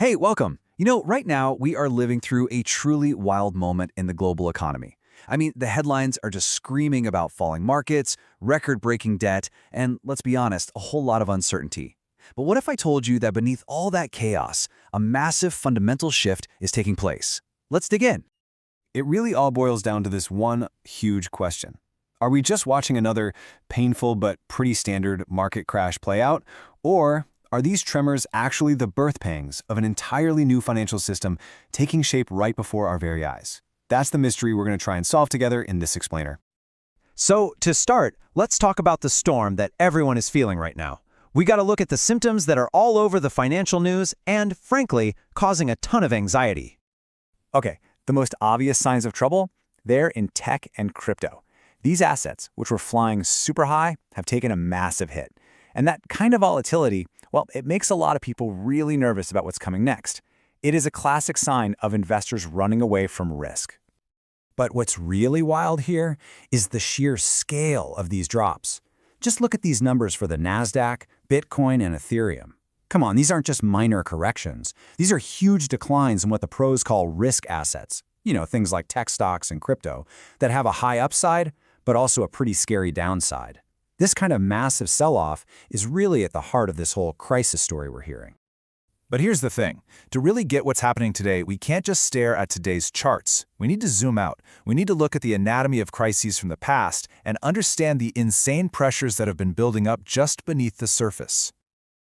Hey, welcome. Right now, we are living through a truly wild moment in the global economy. I mean, the headlines are just screaming about falling markets, record-breaking debt, and let's be honest, a whole lot of uncertainty. But what if I told you that beneath all that chaos, a massive fundamental shift is taking place? Let's dig in. It really all boils down to this one huge question. Are we just watching another painful but pretty standard market crash play out? Or are these tremors actually the birth pangs of an entirely new financial system taking shape right before our very eyes? That's the mystery we're going to try and solve together in this explainer. So, to start, let's talk about the storm that everyone is feeling right now. We got to look at the symptoms that are all over the financial news and, frankly, causing a ton of anxiety. Okay, the most obvious signs of trouble? They're in tech and crypto. These assets, which were flying super high, have taken a massive hit. And that kind of volatility, well, it makes a lot of people really nervous about what's coming next. It is a classic sign of investors running away from risk. But what's really wild here is the sheer scale of these drops. Just look at these numbers for the Nasdaq, Bitcoin, and Ethereum. Come on, these aren't just minor corrections. These are huge declines in what the pros call risk assets. Things like tech stocks and crypto that have a high upside, but also a pretty scary downside. This kind of massive sell-off is really at the heart of this whole crisis story we're hearing. But here's the thing. To really get what's happening today, we can't just stare at today's charts. We need to zoom out. We need to look at the anatomy of crises from the past and understand the insane pressures that have been building up just beneath the surface.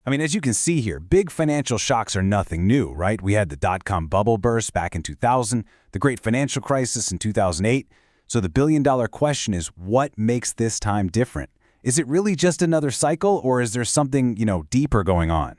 I mean, as you can see here, big financial shocks are nothing new, right? We had the dot-com bubble burst back in 2000, the great financial crisis in 2008. So the billion-dollar question is, what makes this time different? Is it really just another cycle, or is there something, deeper going on?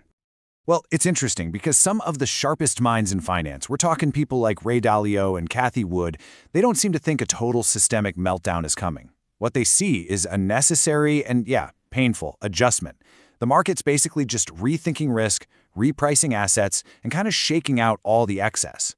Well, it's interesting because some of the sharpest minds in finance, we're talking people like Ray Dalio and Cathie Wood, they don't seem to think a total systemic meltdown is coming. What they see is a necessary and, painful adjustment. The market's basically just rethinking risk, repricing assets, and kind of shaking out all the excess.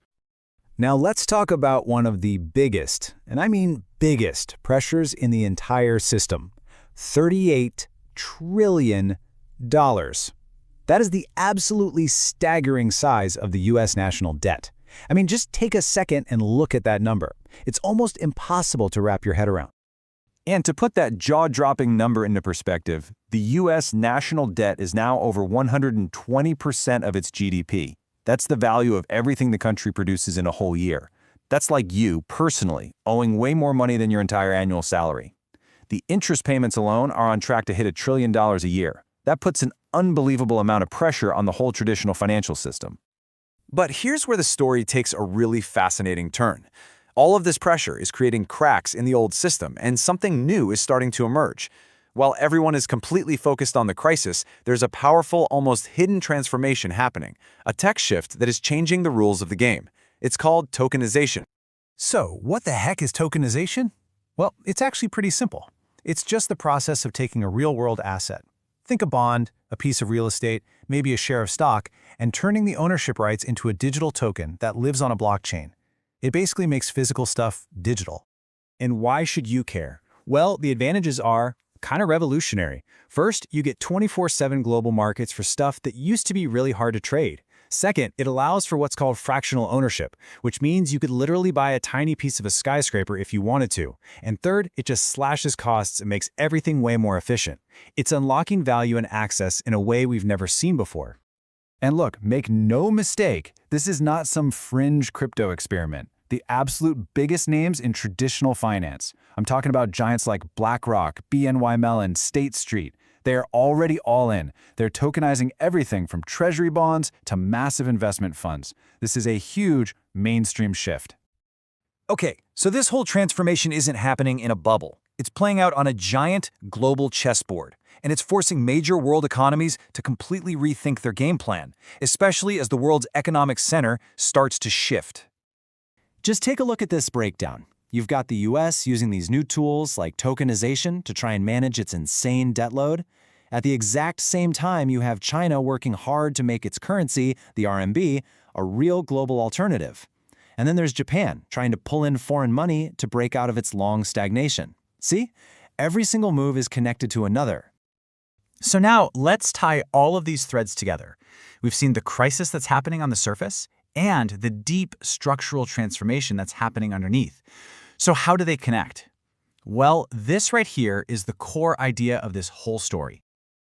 Now let's talk about one of the biggest, and I mean biggest, pressures in the entire system. $38 trillion. That is the absolutely staggering size of the U.S. national debt. I mean, just take a second and look at that number. It's almost impossible to wrap your head around. And to put that jaw-dropping number into perspective, the U.S. national debt is now over 120% of its GDP. That's the value of everything the country produces in a whole year. That's like you, personally, owing way more money than your entire annual salary. The interest payments alone are on track to hit $1 trillion a year. That puts an unbelievable amount of pressure on the whole traditional financial system. But here's where the story takes a really fascinating turn. All of this pressure is creating cracks in the old system, and something new is starting to emerge. While everyone is completely focused on the crisis, there's a powerful, almost hidden transformation happening, a tech shift that is changing the rules of the game. It's called tokenization. So, what the heck is tokenization? Well, it's actually pretty simple. It's just the process of taking a real-world asset. Think a bond, a piece of real estate, maybe a share of stock, and turning the ownership rights into a digital token that lives on a blockchain. It basically makes physical stuff digital. And why should you care? Well, the advantages are kind of revolutionary. First, you get 24/7 global markets for stuff that used to be really hard to trade. Second, it allows for what's called fractional ownership, which means you could literally buy a tiny piece of a skyscraper if you wanted to. And third, it just slashes costs and makes everything way more efficient. It's unlocking value and access in a way we've never seen before. And look, make no mistake, this is not some fringe crypto experiment. The absolute biggest names in traditional finance. I'm talking about giants like BlackRock, BNY Mellon, State Street. They are already all in. They're tokenizing everything from treasury bonds to massive investment funds. This is a huge mainstream shift. Okay, so this whole transformation isn't happening in a bubble. It's playing out on a giant global chessboard, and it's forcing major world economies to completely rethink their game plan, especially as the world's economic center starts to shift. Just take a look at this breakdown. You've got the US using these new tools like tokenization to try and manage its insane debt load. At the exact same time, you have China working hard to make its currency, the RMB, a real global alternative. And then there's Japan trying to pull in foreign money to break out of its long stagnation. See? Every single move is connected to another. So now let's tie all of these threads together. We've seen the crisis that's happening on the surface and the deep structural transformation that's happening underneath. So how do they connect? Well, this right here is the core idea of this whole story.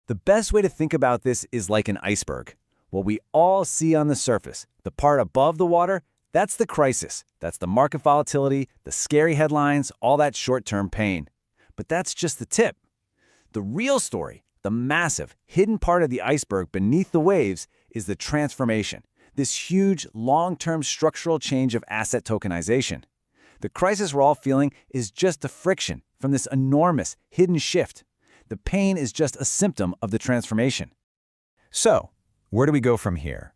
The best way to think about this is like an iceberg. What we all see on the surface, the part above the water, that's the crisis. That's the market volatility, the scary headlines, all that short-term pain. But that's just the tip. The real story, the massive, hidden part of the iceberg beneath the waves, is the transformation, this huge, long-term structural change of asset tokenization. The crisis we're all feeling is just the friction from this enormous, hidden shift. The pain is just a symptom of the transformation. So, where do we go from here?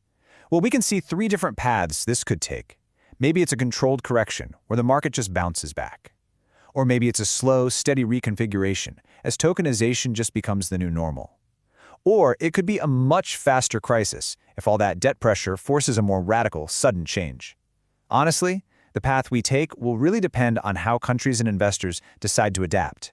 Well, we can see 3 different paths this could take. Maybe it's a controlled correction, where the market just bounces back. Or maybe it's a slow, steady reconfiguration, as tokenization just becomes the new normal. Or it could be a much faster crisis, if all that debt pressure forces a more radical, sudden change. Honestly, the path we take will really depend on how countries and investors decide to adapt.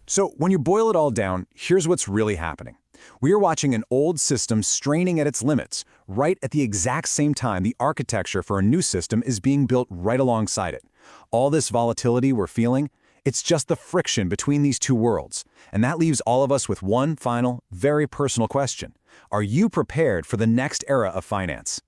So when you boil it all down, here's what's really happening. We are watching an old system straining at its limits. Right at the exact same time, the architecture for a new system is being built right alongside it. All this volatility we're feeling, it's just the friction between these two worlds. And that leaves all of us with one final, very personal question. Are you prepared for the next era of finance?